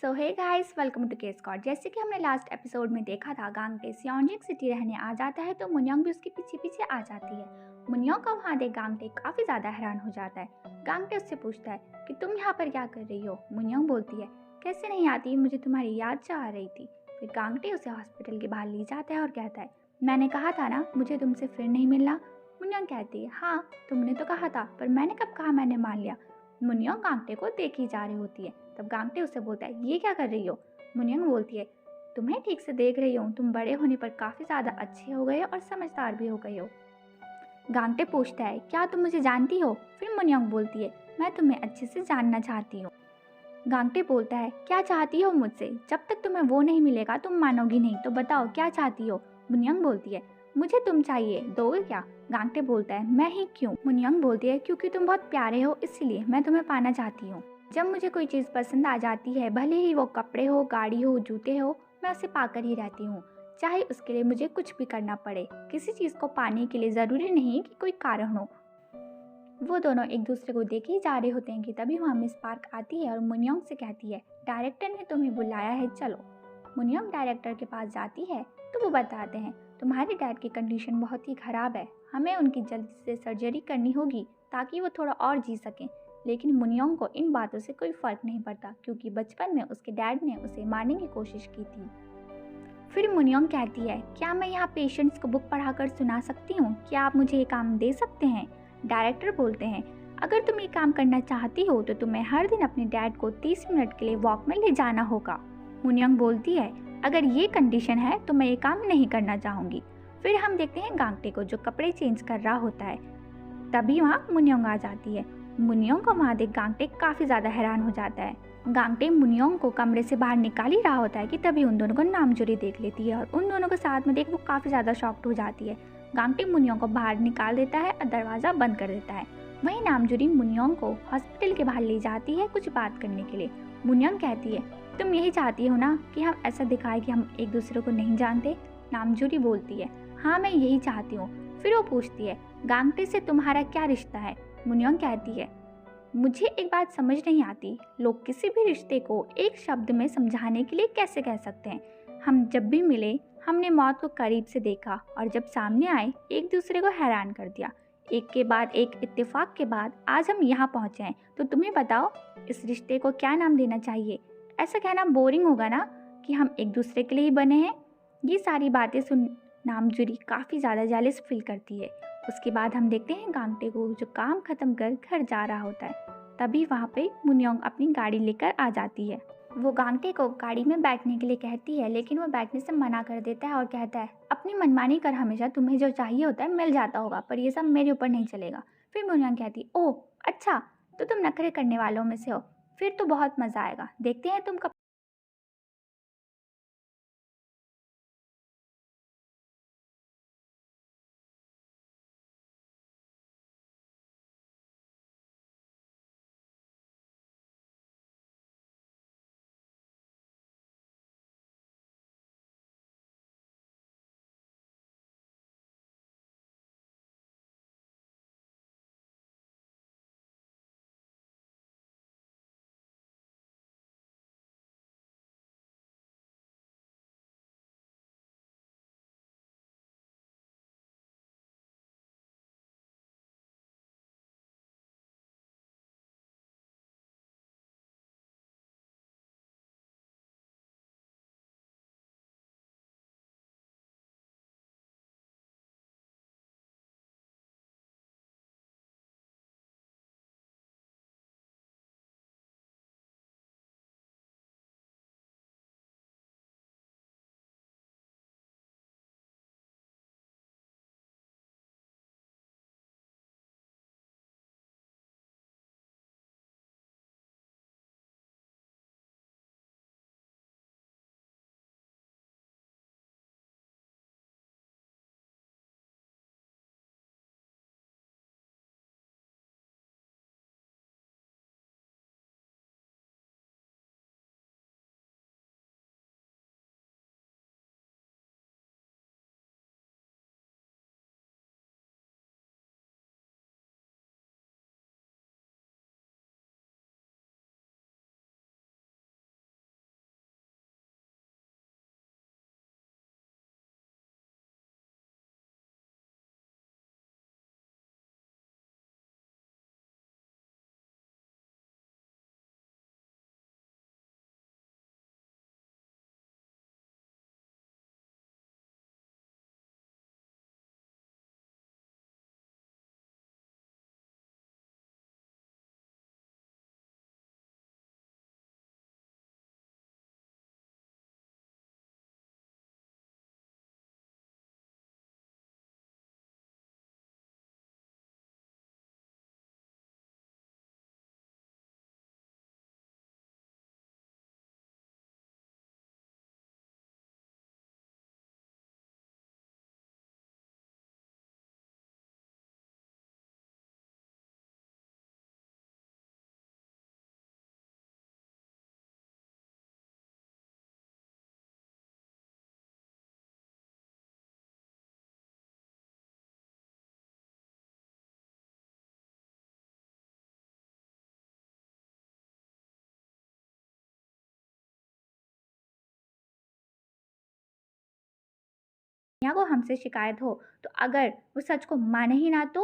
So hey guys, welcome to K Scott. जैसे कि हमने लास्ट एपिसोड में देखा था, गांगटे सियोंजिंग सिटी रहने आ जाता है तो मुन्योंग भी उसके पीछे पीछे आ जाती है। मुन्योंग को वहाँ देख गांगटे काफ़ी ज़्यादा हैरान हो जाता है। गांगटे उससे पूछता है कि तुम यहाँ पर क्या कर रही हो। मुन्योंग बोलती है, कैसे नहीं आती, मुझे तुम्हारी याद से आ रही थी। फिर गांगटे उसे हॉस्पिटल के बाहर ले जाता है और कहता है, मैंने कहा था ना मुझे तुमसे फिर नहीं मिलना। मुन्योंग कहती है, हाँ तुमने तो कहा था, पर मैंने कब कहा मैंने मान लिया। मुन्योंग गांगटे को देखी जा रही होती है। तब गांगटे उसे बोलता है, ये क्या कर रही हो। मुन्योंग बोलती है, तुम्हें ठीक से देख रही हूँ, तुम बड़े होने पर काफ़ी ज़्यादा अच्छे हो गए हो और समझदार भी हो गए हो। गांगटे पूछता है, क्या तुम मुझे जानती हो। फिर मुन्योंग बोलती है, मैं तुम्हें अच्छे से जानना चाहती हूँ। गांगटे बोलता है, क्या चाहती हो मुझसे, जब तक तुम्हें वो नहीं मिलेगा तुम मानोगी नहीं, तो बताओ क्या चाहती हो। मुन्योंग बोलती है, मुझे तुम चाहिए, दोगे क्या। गांगटे बोलता है, मैं ही क्यों। मुन्योंग बोलती है, क्योंकि तुम बहुत प्यारे हो इसलिए मैं तुम्हें पाना चाहती हूँ। जब मुझे कोई चीज़ पसंद आ जाती है, भले ही वो कपड़े हो, गाड़ी हो, जूते हो, मैं उसे पाकर ही रहती हूँ, चाहे उसके लिए मुझे कुछ भी करना पड़े। किसी चीज़ को पाने के लिए ज़रूरी नहीं कि कोई कारण हो। वो दोनों एक दूसरे को देखे ही जा रहे होते हैं कि तभी वहाँ मिस पार्क आती है और मुन्योंग से कहती है, डायरेक्टर ने तुम्हें बुलाया है, चलो। मुन्योंग डायरेक्टर के पास जाती है तो वो बताते हैं, तुम्हारे डैड की कंडीशन बहुत ही ख़राब है, हमें उनकी जल्दी से सर्जरी करनी होगी ताकि वो थोड़ा और जी सकें। लेकिन मुन्योंग को इन बातों से कोई फ़र्क नहीं पड़ता, क्योंकि बचपन में उसके डैड ने उसे मारने की कोशिश की थी। फिर मुन्योंग कहती है, क्या मैं यहाँ पेशेंट्स को बुक पढ़ाकर सुना सकती हूँ, क्या आप मुझे ये काम दे सकते हैं। डायरेक्टर बोलते हैं, अगर तुम ये काम करना चाहती हो तो तुम्हें हर दिन अपने डैड को 30 मिनट के लिए वॉक में ले जाना होगा। मुन्योंग बोलती है, अगर ये कंडीशन है तो मैं ये काम नहीं करना चाहूँगी। फिर हम देखते हैं गांगटे को जो कपड़े चेंज कर रहा होता है। तभी वहाँ मुन्योंग आ जाती है। मुन्योंग को वहाँ देख गांगटे काफ़ी ज़्यादा हैरान हो जाता है। गांगटे मुन्योंग को कमरे से बाहर निकाल ही रहा होता है कि तभी उन दोनों को नामजोरी देख लेती है और उन दोनों को साथ में देख वो काफ़ी ज़्यादा शॉक्ड हो जाती है। गांगटे मुन्योंग को बाहर निकाल देता है और दरवाज़ा बंद कर देता है। वहीं नामजोरी मुन्योंग को हॉस्पिटल के बाहर ले जाती है कुछ बात करने के लिए। मुन्योंग कहती है, तुम यही चाहती हो ना कि हम ऐसा दिखाएं कि हम एक दूसरे को नहीं जानते। नामजोरी बोलती है, हाँ मैं यही चाहती हूँ। फिर वो पूछती है, गांगटे से तुम्हारा क्या रिश्ता है। मुन्योंग कहती है, मुझे एक बात समझ नहीं आती, लोग किसी भी रिश्ते को एक शब्द में समझाने के लिए कैसे कह सकते हैं। हम जब भी मिले हमने मौत को करीब से देखा और जब सामने आए एक दूसरे को हैरान कर दिया। एक के बाद एक इत्तेफाक के बाद आज हम यहाँ पहुँचे हैं, तो तुम्हें बताओ इस रिश्ते को क्या नाम देना चाहिए। ऐसा कहना बोरिंग होगा ना कि हम एक दूसरे के लिए ही बने हैं। ये सारी बातें सुन नामजोरी काफ़ी ज़्यादा जेलस फील करती है। उसके बाद हम देखते हैं गांगटे को जो काम खत्म कर घर जा रहा होता है। तभी वहाँ पे मुन्योंग अपनी गाड़ी लेकर आ जाती है। वो गांगटे को गाड़ी में बैठने के लिए कहती है, लेकिन वो बैठने से मना कर देता है और कहता है, अपनी मनमानी कर, हमेशा तुम्हें जो चाहिए होता है मिल जाता होगा, पर ये सब मेरे ऊपर नहीं चलेगा। फिर मुन्योंग कहती, ओह अच्छा, तो तुम नखरे करने वालों में से हो, फिर तो बहुत मज़ा आएगा, देखते हैं तुम कब मुनिया को हमसे शिकायत हो तो अगर वो सच को माने ही ना तो?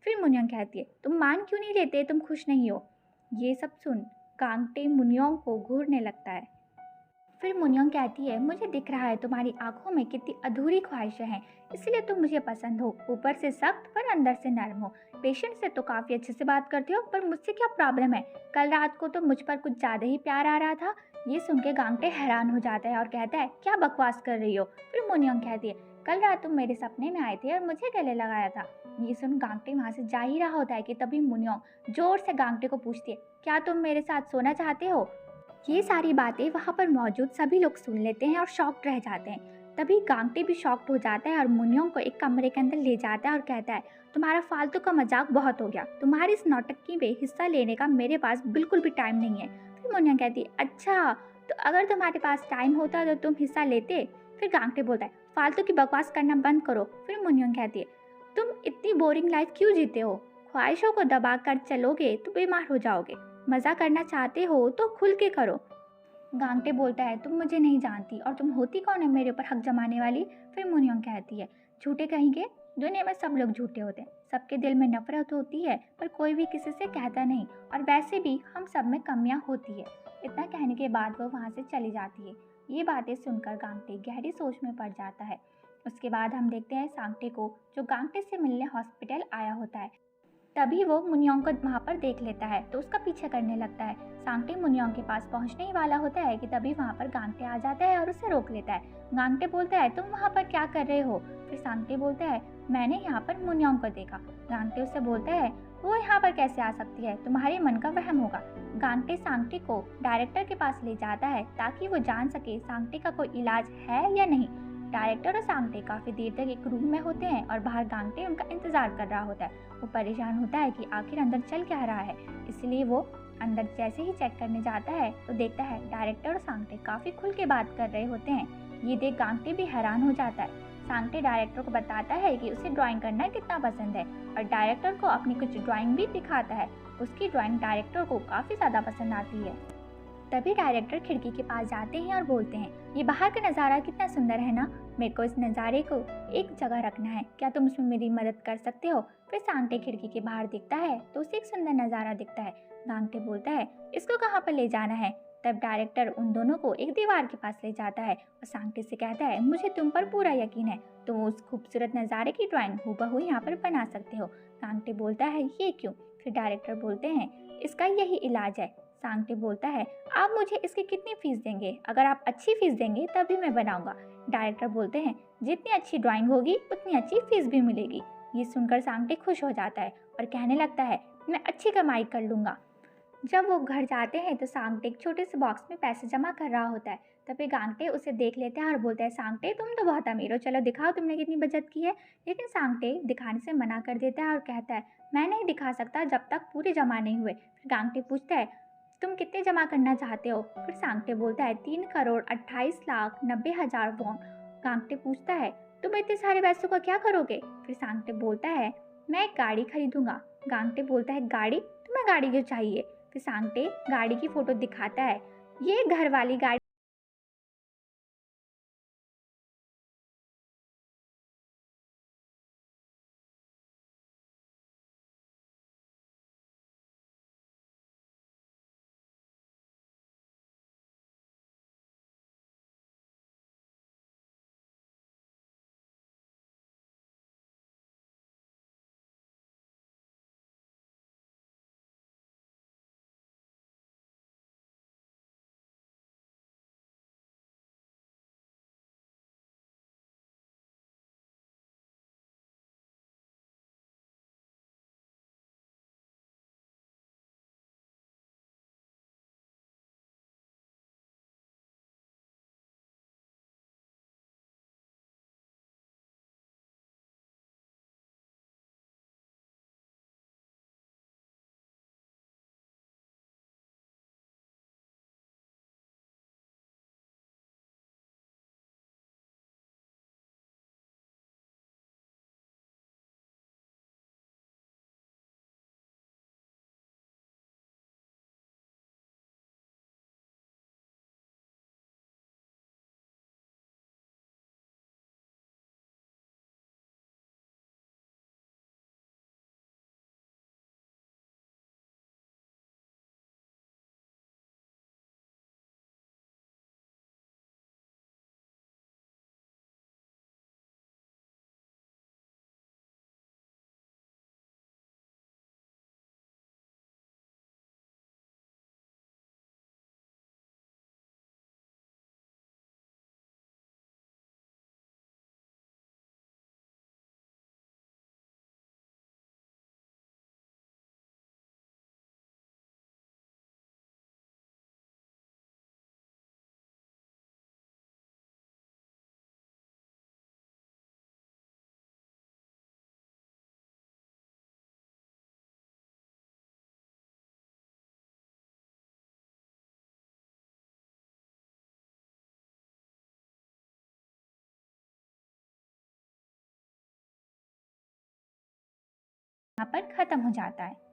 फिर मुनिया कहती है, तुम मान क्यों नहीं लेते, तुम खुश नहीं हो? ये सब सुन गांगटे मुनियोंग को घूरने लगता है। फिर मुनियोंग कहती है, मुझे दिख रहा है तुम्हारी आंखों में कितनी अधूरी ख्वाहिशें हैं, इसलिए तुम मुझे पसंद हो। ऊपर से सख्त पर अंदर से नरम हो। पेशेंट से तो काफ़ी अच्छे से बात करते हो, पर मुझसे क्या प्रॉब्लम है? कल रात को तो मुझ पर कुछ ज़्यादा ही प्यार आ रहा था। ये सुन के गांगटे हैरान हो जाता है और कहता है, क्या बकवास कर रही हो? फिर मुनियोंग कहती है, कल रात तुम मेरे सपने में आए थे और मुझे गले लगाया था। ये सुन गांगटे वहाँ से जा ही रहा होता है कि तभी मुनियोंग जोर से गांगटे को पूछती है, क्या तुम मेरे साथ सोना चाहते हो? ये सारी बातें वहाँ पर मौजूद सभी लोग सुन लेते हैं और शॉक्ड रह जाते हैं। तभी गांगटे भी शॉक्ड हो जाता है और मुनियोंग को एक कमरे के अंदर ले जाता है और कहता है, तुम्हारा फालतू का मजाक बहुत हो गया। तुम्हारी इस नौटंकी में हिस्सा लेने का मेरे पास बिल्कुल भी टाइम नहीं है। फिर मुनियोंग कहती है, अच्छा तो अगर तुम्हारे पास टाइम होता तो तुम हिस्सा लेते? फिर गांगटे बोलता है, फालतू की बकवास करना बंद करो। फिर मुनियोंग कहती है, तुम इतनी बोरिंग लाइफ क्यों जीते हो? ख्वाहिशों को दबा कर चलोगे तो बीमार हो जाओगे। मज़ा करना चाहते हो तो खुल के करो। गांगटे बोलता है, तुम मुझे नहीं जानती और तुम होती कौन है मेरे ऊपर हक जमाने वाली? फिर मुनियोंग कहती है, झूठे कहेंगे, दुनिया में सब लोग झूठे होते हैं, सबके दिल में नफरत होती है पर कोई भी किसी से कहता नहीं, और वैसे भी हम सब में कमियां होती है। इतना कहने के बाद वो वहाँ से चली जाती है। ये बातें सुनकर गांगटे गहरी सोच में पड़ जाता है। उसके बाद हम देखते हैं सांगटे को, जो गांगटे से मिलने हॉस्पिटल आया होता है। तभी वो मुनियोंग को वहाँ पर देख लेता है तो उसका पीछा करने लगता है। सांगटे मुनियोंग के पास पहुँचने ही वाला होता है कि तभी वहाँ पर गांगटे आ जाता है और उसे रोक लेता है। गांगटे बोलता है, तुम वहाँ पर क्या कर रहे हो? फिर सांगटे बोलता है, मैंने यहाँ पर मुनियोंग को देखा। गांगटे उससे बोलता है, वो यहाँ पर कैसे आ सकती है? तुम्हारे मन का वहम होगा। गांगटे सांगटे को डायरेक्टर के पास ले जाता है ताकि वो जान सके सांगटे का कोई इलाज है या नहीं। डायरेक्टर और सांगटे काफ़ी देर तक एक रूम में होते हैं और बाहर गांगटे उनका इंतजार कर रहा होता है। वो परेशान होता है कि आखिर अंदर चल क्या रहा है, इसलिए वो अंदर जैसे ही चेक करने जाता है तो देखता है डायरेक्टर और सांगटे काफ़ी खुल के बात कर रहे होते हैं। ये देख गांगटे भी हैरान हो जाता है। सांगटे डायरेक्टर को बताता है कि उसे ड्राइंग करना कितना पसंद है और डायरेक्टर को अपनी कुछ ड्राइंग भी दिखाता है। उसकी ड्राइंग डायरेक्टर को काफ़ी ज़्यादा पसंद आती है। तभी डायरेक्टर खिड़की के पास जाते हैं और बोलते हैं, ये बाहर का नज़ारा कितना सुंदर है ना, मेरे को इस नज़ारे को एक जगह रखना है, क्या तुम उसमें मेरी मदद कर सकते हो? फिर सांगटे खिड़की के बाहर दिखता है तो उसे एक सुंदर नज़ारा दिखता है। गांगटे बोलता है, इसको कहाँ पर ले जाना है? तब डायरेक्टर उन दोनों को एक दीवार के पास ले जाता है और सांगटे से कहता है, मुझे तुम पर पूरा यकीन है, तुम उस खूबसूरत नज़ारे की ड्राइंग हूबहू यहाँ पर बना सकते हो। गांगटे बोलता है, ये क्यों? फिर डायरेक्टर बोलते हैं, इसका यही इलाज है। सांगटे बोलता है, आप मुझे इसकी कितनी फीस देंगे? अगर आप अच्छी फीस देंगे तभी मैं बनाऊंगा। डायरेक्टर बोलते हैं, जितनी अच्छी ड्राइंग होगी उतनी अच्छी फीस भी मिलेगी। ये सुनकर सांगटे खुश हो जाता है और कहने लगता है, मैं अच्छी कमाई कर लूँगा। जब वो घर जाते हैं तो सांगटे एक छोटे से बॉक्स में पैसे जमा कर रहा होता है। तभी गांगटे उसे देख लेता है और बोलता है, सांगटे तुम तो बहुत अमीर हो, चलो दिखाओ तुमने कितनी बचत की है। लेकिन सांगटे दिखाने से मना कर देता है और कहता है, मैं नहीं दिखा सकता जब तक पूरे जमा नहीं हुए। फिर गांगटे पूछता है, तुम कितने जमा करना चाहते हो? फिर सांगटे बोलता है, 3 करोड़ 28 लाख 90 हजार वॉन। गांगटे पूछता है, तुम इतने सारे पैसों का क्या करोगे? फिर सांगटे बोलता है, मैं एक गाड़ी खरीदूंगा। गांगटे बोलता है, गाड़ी? तुम्हें गाड़ी क्यों चाहिए? फिर सांगटे गाड़ी की फोटो दिखाता है, ये घर वाली गाड़ी यहाँ पर खत्म हो जाता है।